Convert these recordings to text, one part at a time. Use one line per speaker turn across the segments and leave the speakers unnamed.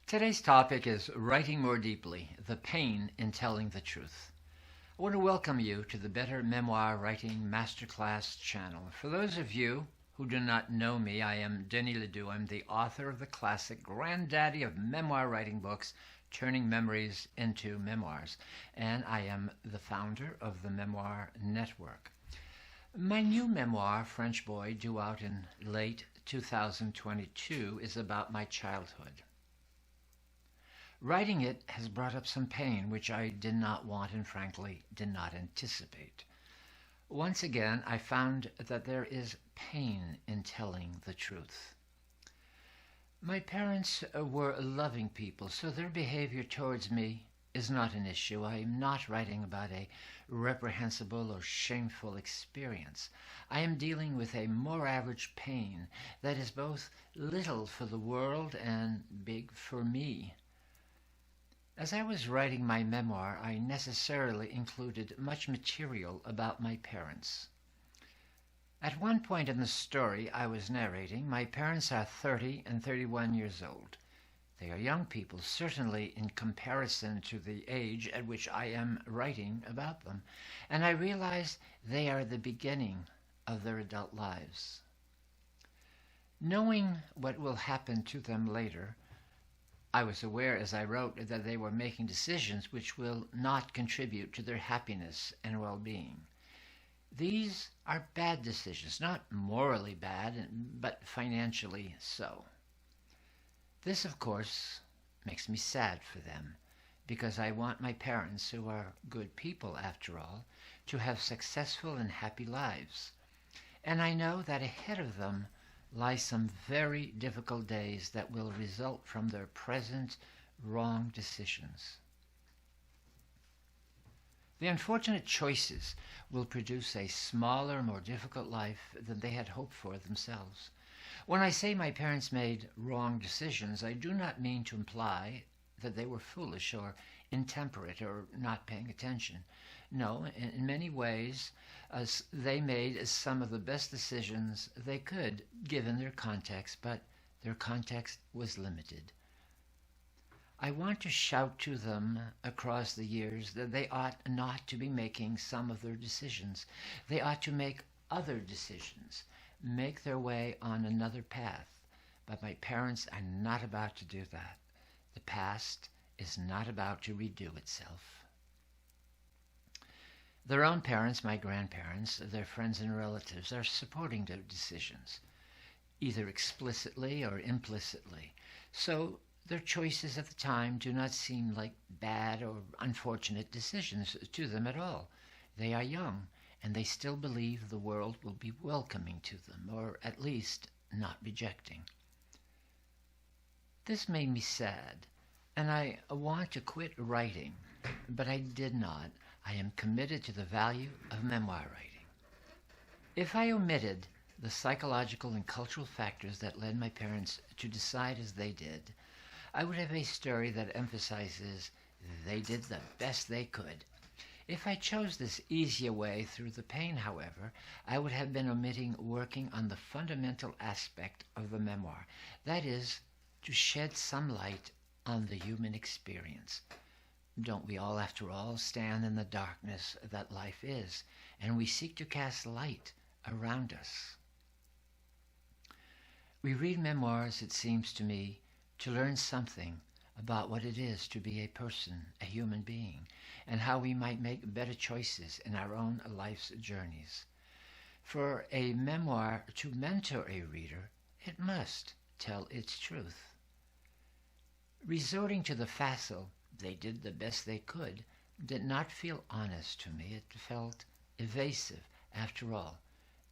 Today's topic is writing more deeply, the pain in telling the truth. I want to welcome you to the Better Memoir Writing Masterclass channel. For those of you who do not know me, I am Denis Ledoux. I'm the author of the classic granddaddy of memoir writing books, Turning Memories into Memoirs, and I am the founder of the Memoir Network. My new memoir, French Boy, due out in late 2022, is about my childhood. Writing it has brought up some pain, which I did not want and frankly did not anticipate. Once again, I found that there is pain in telling the truth. My parents were loving people, so their behavior towards me is not an issue. I am not writing about a reprehensible or shameful experience. I am dealing with a more average pain that is both little for the world and big for me. As I was writing my memoir, I necessarily included much material about my parents. At one point in the story I was narrating, my parents are 30 and 31 years old. They are young people, certainly in comparison to the age at which I am writing about them, and I realize they are the beginning of their adult lives. Knowing what will happen to them later, I was aware as I wrote that they were making decisions which will not contribute to their happiness and well-being. These are bad decisions, not morally bad, but financially so. This, of course, makes me sad for them, because I want my parents, who are good people after all, to have successful and happy lives. And I know that ahead of them lie some very difficult days that will result from their present wrong decisions. The unfortunate choices will produce a smaller, more difficult life than they had hoped for themselves. When I say my parents made wrong decisions, I do not mean to imply that they were foolish or intemperate or not paying attention. No, in many ways, they made some of the best decisions they could, given their context, but their context was limited. I want to shout to them across the years that they ought not to be making some of their decisions. They ought to make other decisions, make their way on another path. But my parents are not about to do that. The past is not about to redo itself. Their own parents, my grandparents, their friends and relatives are supporting their decisions, either explicitly or implicitly. So their choices at the time do not seem like bad or unfortunate decisions to them at all. They are young, and they still believe the world will be welcoming to them, or at least not rejecting. This made me sad, and I want to quit writing, but I did not. I am committed to the value of memoir writing. If I omitted the psychological and cultural factors that led my parents to decide as they did, I would have a story that emphasizes they did the best they could. If I chose this easier way through the pain, however, I would have been omitting working on the fundamental aspect of the memoir, that is, to shed some light on the human experience. Don't we all, after all, stand in the darkness that life is, and we seek to cast light around us? We read memoirs, it seems to me, to learn something about what it is to be a person, a human being, and how we might make better choices in our own life's journeys. For a memoir to mentor a reader, it must tell its truth. Resorting to the facile, they did the best they could, did not feel honest to me. It felt evasive. After all,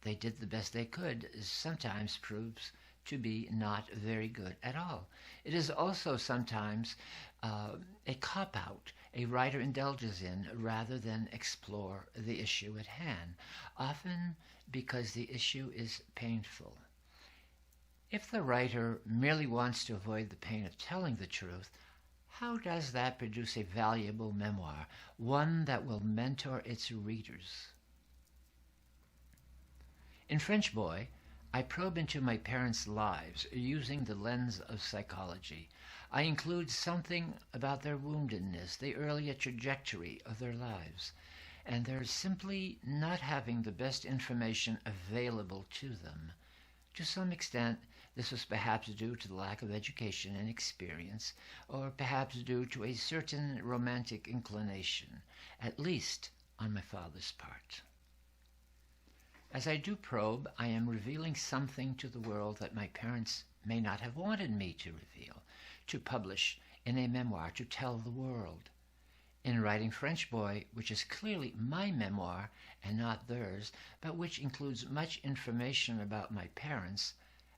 they did the best they could sometimes proves to be not very good at all. It is also sometimes a cop-out a writer indulges in rather than explore the issue at hand, often because the issue is painful. If the writer merely wants to avoid the pain of telling the truth, how does that produce a valuable memoir, one that will mentor its readers? In French Boy, I probe into my parents' lives using the lens of psychology. I include something about their woundedness, the earlier trajectory of their lives, and their simply not having the best information available to them. To some extent, this was perhaps due to the lack of education and experience, or perhaps due to a certain romantic inclination, at least on my father's part. As I do probe, I am revealing something to the world that my parents may not have wanted me to reveal, to publish in a memoir, to tell the world. In writing French Boy, which is clearly my memoir and not theirs, but which includes much information about my parents,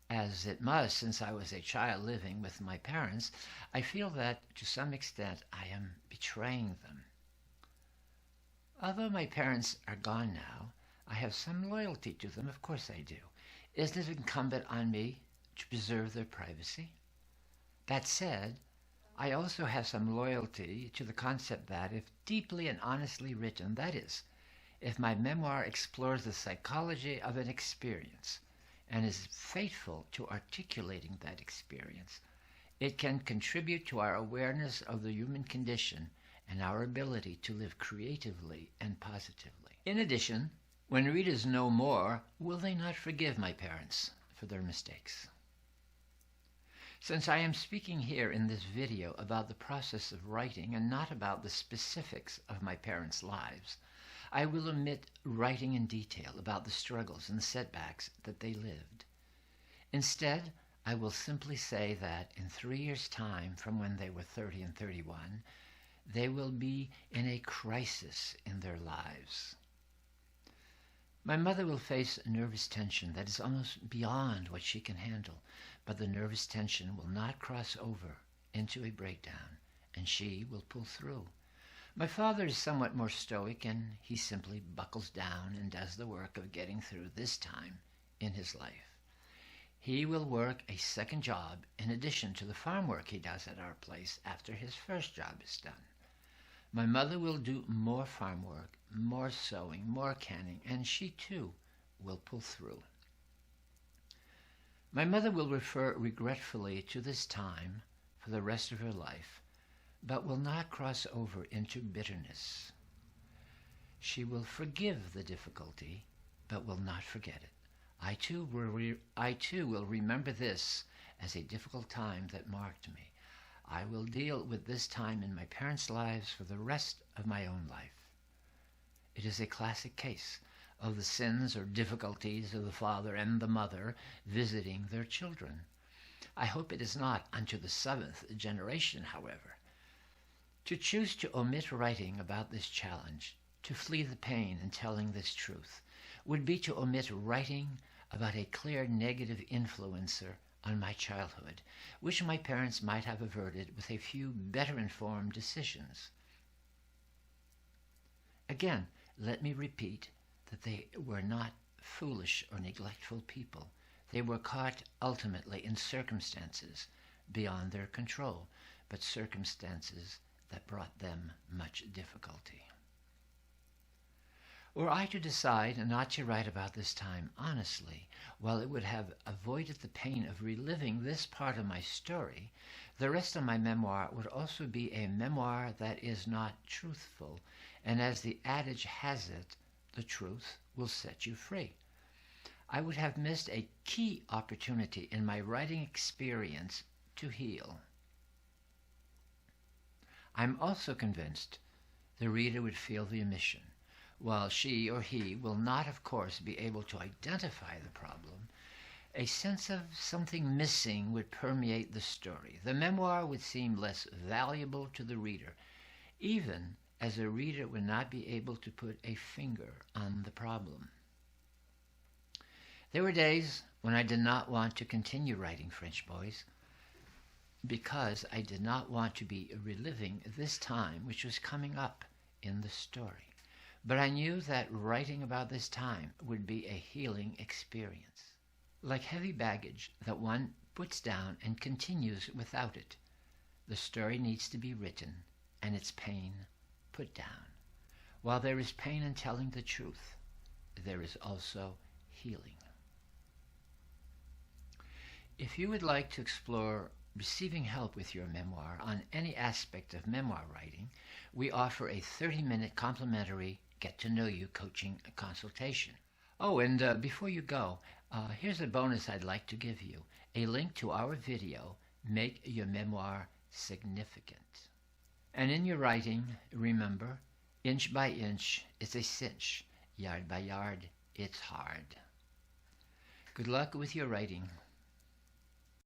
as it must since I was a child living with my parents, I feel that, to some extent, I am betraying them. Although my parents are gone now, I have some loyalty to them, of course I do. Isn't it incumbent on me to preserve their privacy? That said, I also have some loyalty to the concept that, if deeply and honestly written, that is, if my memoir explores the psychology of an experience and is faithful to articulating that experience, it can contribute to our awareness of the human condition and our ability to live creatively and positively. In addition, when readers know more, will they not forgive my parents for their mistakes? Since I am speaking here in this video about the process of writing and not about the specifics of my parents' lives, I will omit writing in detail about the struggles and the setbacks that they lived. Instead, I will simply say that in 3 years' time from when they were 30 and 31, they will be in a crisis in their lives. My mother will face nervous tension that is almost beyond what she can handle, but the nervous tension will not cross over into a breakdown, and she will pull through. My father is somewhat more stoic, and he simply buckles down and does the work of getting through this time in his life. He will work a second job in addition to the farm work he does at our place after his first job is done. My mother will do more farm work, more sewing, more canning, and she too will pull through. My mother will refer regretfully to this time for the rest of her life, but will not cross over into bitterness. She will forgive the difficulty, but will not forget it. I too will remember this as a difficult time that marked me. I will deal with this time in my parents' lives for the rest of my own life. It is a classic case of the sins or difficulties of the father and the mother visiting their children. I hope it is not unto the 7th generation, however. To choose to omit writing about this challenge, to flee the pain in telling this truth, would be to omit writing about a clear negative influencer on my childhood, which my parents might have averted with a few better-informed decisions. Again, let me repeat that they were not foolish or neglectful people. They were caught ultimately in circumstances beyond their control, but circumstances that brought them much difficulty. Were I to decide not to write about this time honestly, while it would have avoided the pain of reliving this part of my story, the rest of my memoir would also be a memoir that is not truthful, and as the adage has it, the truth will set you free. I would have missed a key opportunity in my writing experience to heal. I'm also convinced the reader would feel the omission. While she or he will not, of course, be able to identify the problem, a sense of something missing would permeate the story. The memoir would seem less valuable to the reader, even as a reader would not be able to put a finger on the problem. There were days when I did not want to continue writing French Boys because I did not want to be reliving this time which was coming up in the story. But I knew that writing about this time would be a healing experience. Like heavy baggage that one puts down and continues without it, the story needs to be written and its pain put down. While there is pain in telling the truth, there is also healing. If you would like to explore receiving help with your memoir on any aspect of memoir writing, we offer a 30-minute complimentary get-to-know-you coaching consultation. Oh, and before you go, here's a bonus I'd like to give you, a link to our video, Make Your Memoir Significant. And in your writing, remember, inch by inch, it's a cinch. Yard by yard, it's hard. Good luck with your writing.